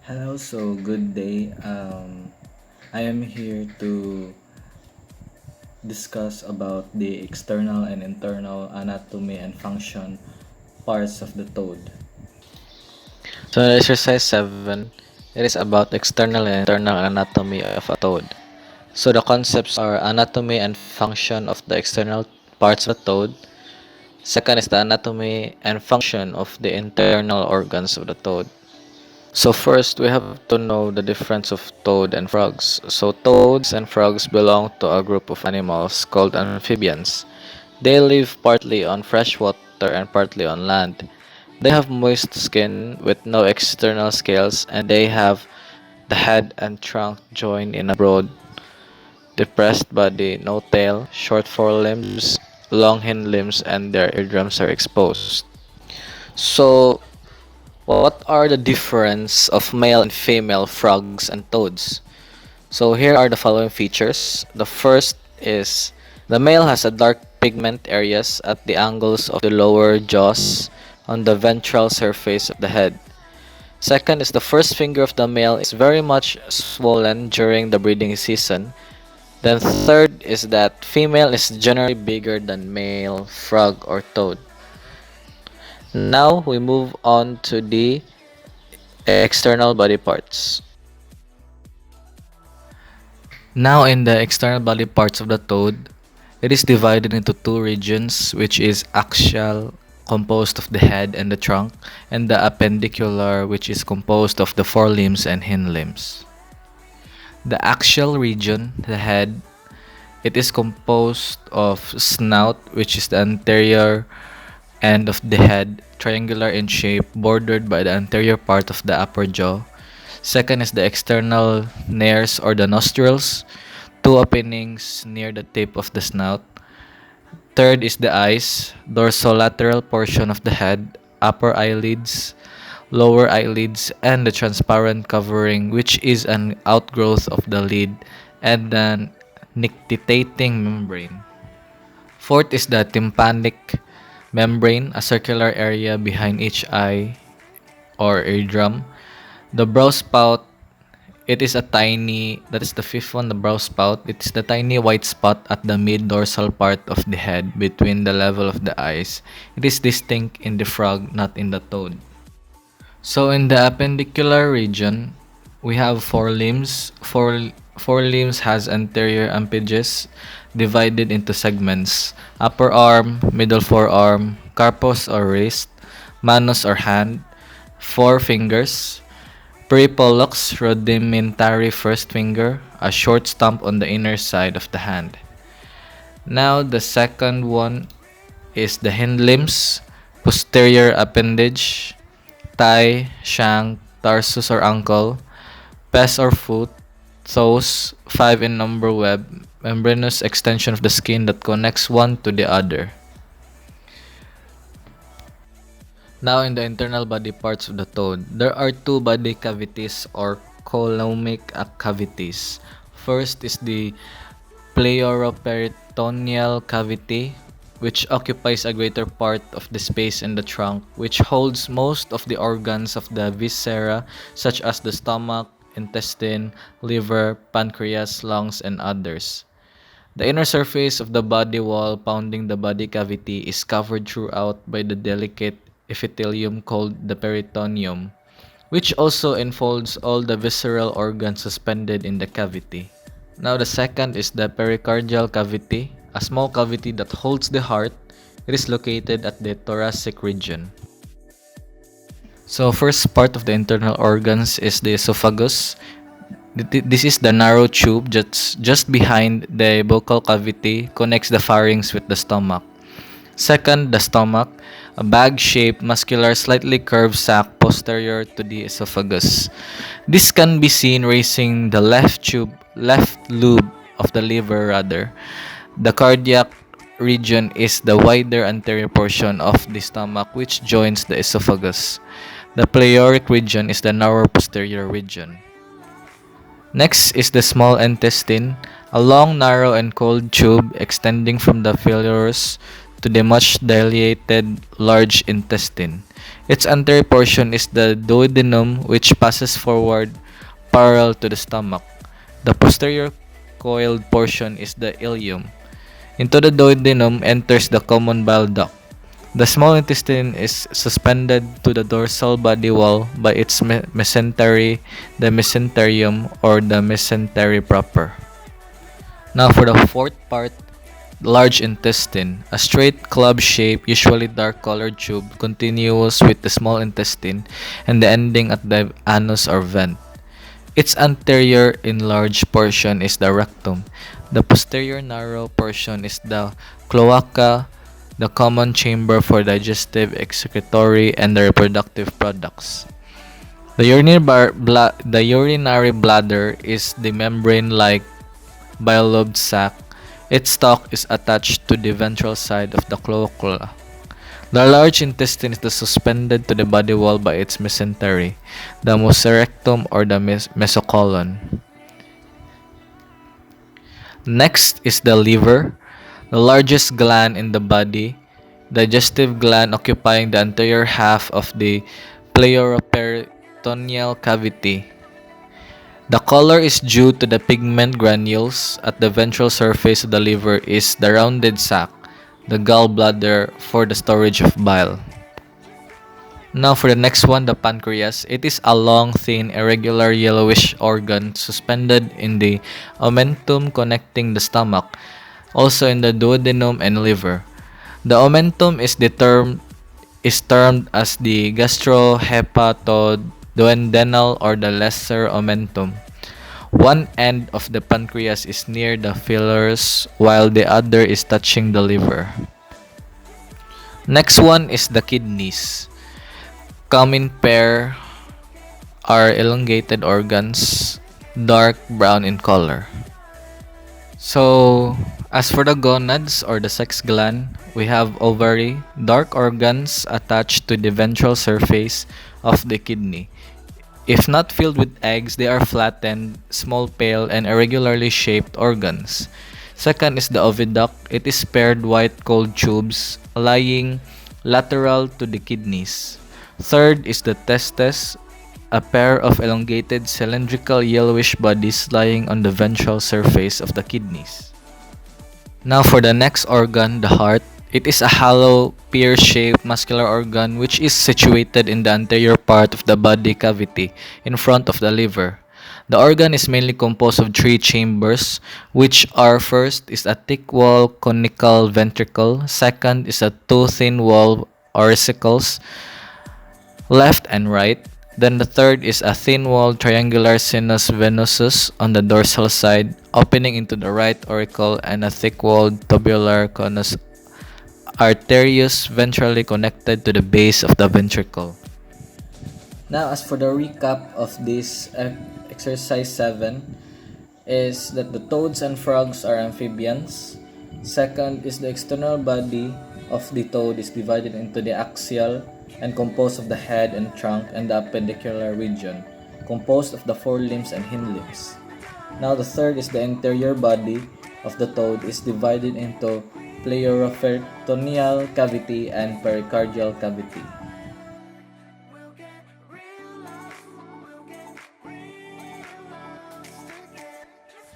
Hello, so good day. I am here to discuss about the external and internal anatomy and function parts of the toad. So in exercise 7, it is about external and internal anatomy of a toad. So the concepts are anatomy and function of the external parts of the toad. Second is the anatomy and function of the internal organs of the toad. So first, we have to know the difference of toad and frogs. So toads and frogs belong to a group of animals called amphibians. They live partly on fresh water and partly on land. They have moist skin with no external scales, and they have the head and trunk joined in a broad, depressed body, no tail, short forelimbs, long hind limbs, and their eardrums are exposed. So, what are the difference of male and female frogs and toads? So here are the following features. The first is the male has a dark pigment areas at the angles of the lower jaws on the ventral surface of the head. Second is the first finger of the male is very much swollen during the breeding season. Then third is that female is generally bigger than male frog or toad. Now we move on to the external body parts. Now in the external body parts of the toad, it is divided into two regions, which is axial, composed of the head and the trunk, and the appendicular, which is composed of the forelimbs and hind limbs. The axial region, the head, it is composed of snout, which is the anterior end of the head, triangular in shape, bordered by the anterior part of the upper jaw. Second is the external nares or the nostrils, two openings near the tip of the snout. Third is the eyes, dorsolateral portion of the head, upper eyelids, lower eyelids, and the transparent covering, which is an outgrowth of the lid, and the nictitating membrane. Fourth is the tympanic membrane, a circular area behind each eye or eardrum. The brow spout, it is a tiny, that is the fifth one, the brow spout. It is the tiny white spot at the mid dorsal part of the head between the level of the eyes. It is distinct in the frog, not in the toad. So in the appendicular region, we have four limbs. Four limbs has anterior appendages divided into segments: upper arm, middle forearm, carpus or wrist, manus or hand, four fingers, prepollux rudimentary first finger, a short stump on the inner side of the hand. Now the second one is the hind limbs, posterior appendage, thigh, shank, tarsus or ankle, pes or foot, toes, five in number web, membranous extension of the skin that connects one to the other. Now in the internal body parts of the toad, there are two body cavities or coelomic cavities. First is the pleoroperitoneal cavity, which occupies a greater part of the space in the trunk, which holds most of the organs of the viscera, such as the stomach, intestine, liver, pancreas, lungs, and others. The inner surface of the body wall bounding the body cavity is covered throughout by the delicate epithelium called the peritoneum, which also enfolds all the visceral organs suspended in the cavity. Now the second is the pericardial cavity, a small cavity that holds the heart. It is located at the thoracic region. So first part of the internal organs is the esophagus. This is the narrow tube just behind the buccal cavity, connects the pharynx with the stomach. Second, the stomach, a bag-shaped, muscular, slightly curved sac posterior to the esophagus. This can be seen raising the left lobe of the liver rather. The cardiac region is the wider anterior portion of the stomach which joins the esophagus. The pleuric region is the narrower posterior region. Next is the small intestine, a long, narrow, and cold tube extending from the pylorus to the much dilated large intestine. Its anterior portion is the duodenum, which passes forward parallel to the stomach. The posterior coiled portion is the ileum. Into the duodenum enters the common bile duct. The small intestine is suspended to the dorsal body wall by its mesentery, the mesenterium, or the mesentery proper. Now for the fourth part, large intestine, a straight club-shaped, usually dark-colored tube continuous with the small intestine and the ending at the anus or vent. Its anterior enlarged portion is the rectum. The posterior narrow portion is the cloaca, the common chamber for digestive, excretory, and the reproductive products. The urinary bladder is the membrane-like biolab sac. Its stalk is attached to the ventral side of the cloaca. The large intestine is suspended to the body wall by its mesentery, the mesorectum or the mesocolon. Next is the liver, the largest gland in the body, digestive gland occupying the anterior half of the pleoroperineal cavity. The color is due to the pigment granules at the ventral surface of the liver is the rounded sac, the gallbladder for the storage of bile. Now for the next one, the pancreas. It is a long, thin, irregular yellowish organ suspended in the omentum connecting the stomach, also in the duodenum and liver. The omentum is termed as the gastrohepatoduodenal or the lesser omentum. One end of the pancreas is near the pylorus while the other is touching the liver. Next one is the kidneys. Come in pair are elongated organs, dark brown in color. So, as for the gonads or the sex gland, we have ovary, dark organs attached to the ventral surface of the kidney. If not filled with eggs, they are flattened, small, pale, and irregularly shaped organs. Second is the oviduct. It is paired white cold tubes lying lateral to the kidneys. Third is the testes, a pair of elongated cylindrical yellowish bodies lying on the ventral surface of the kidneys. Now for the next organ, the heart. It is a hollow, pear-shaped muscular organ which is situated in the anterior part of the body cavity in front of the liver. The organ is mainly composed of three chambers, which are: first is a thick wall conical ventricle, second is a two thin wall auricles, left and right. Then the third is a thin-walled triangular sinus venosus on the dorsal side, opening into the right auricle, and a thick-walled tubular conus arterius ventrally connected to the base of the ventricle. Now, as for the recap of this exercise 7, is that the toads and frogs are amphibians. Second is the external body of the toad is divided into the axial and composed of the head and trunk, and the appendicular region, composed of the forelimbs and hindlimbs. Now the third is the interior body of the toad is divided into pleoroperineal cavity and pericardial cavity.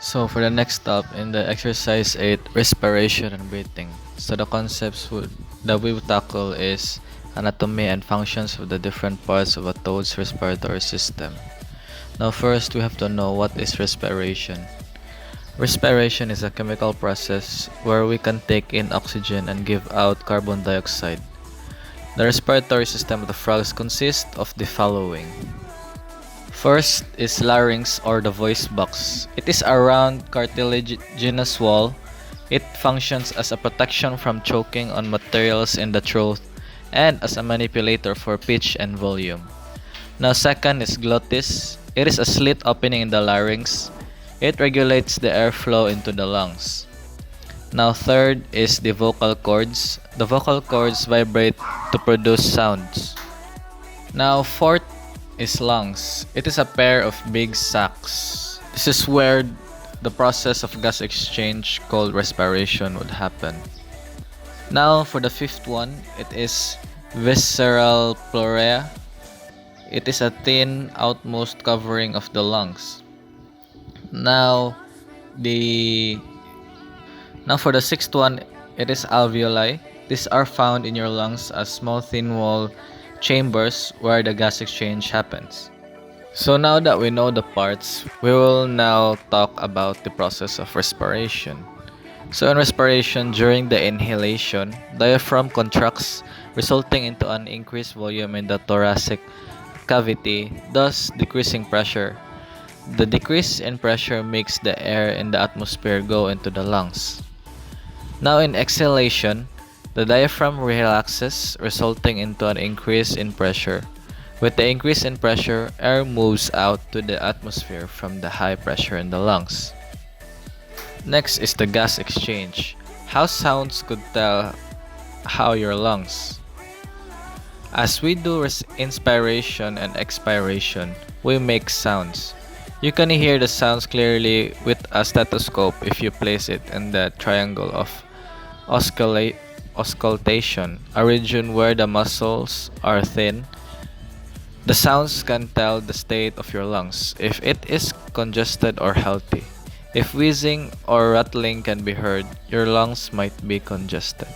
So for the next stop in the exercise 8, respiration and breathing. So the that we will tackle is anatomy and functions of the different parts of a toad's respiratory system. Now first we have to know what is respiration. Respiration is a chemical process where we can take in oxygen and give out carbon dioxide. The respiratory system of the frogs consists of the following. First is larynx or the voice box. It is a round cartilaginous wall. It functions as a protection from choking on materials in the throat and as a manipulator for pitch and volume. Now second is glottis. It is a slit opening in the larynx. It regulates the airflow into the lungs. Now third is the vocal cords. The vocal cords vibrate to produce sounds. Now fourth is lungs. It is a pair of big sacs. This is where the process of gas exchange called respiration would happen. Now for the fifth one, it is Visceral pleura. It is a thin outmost covering of the lungs. Now, the now for the sixth one, it is alveoli. These are found in your lungs as small thin wall chambers where the gas exchange happens. So now that we know the parts, we will now talk about the process of respiration. So in respiration, during the inhalation, diaphragm contracts, resulting into an increased volume in the thoracic cavity, thus decreasing pressure. The decrease in pressure makes the air in the atmosphere go into the lungs. Now in exhalation, the diaphragm relaxes, resulting into an increase in pressure. With the increase in pressure, air moves out to the atmosphere from the high pressure in the lungs. Next is the gas exchange. How sounds could tell how your lungs. As we do inspiration and expiration, we make sounds. You can hear the sounds clearly with a stethoscope if you place it in the triangle of auscultation, a region where the muscles are thin. The sounds can tell the state of your lungs, if it is congested or healthy. If wheezing or rattling can be heard, your lungs might be congested.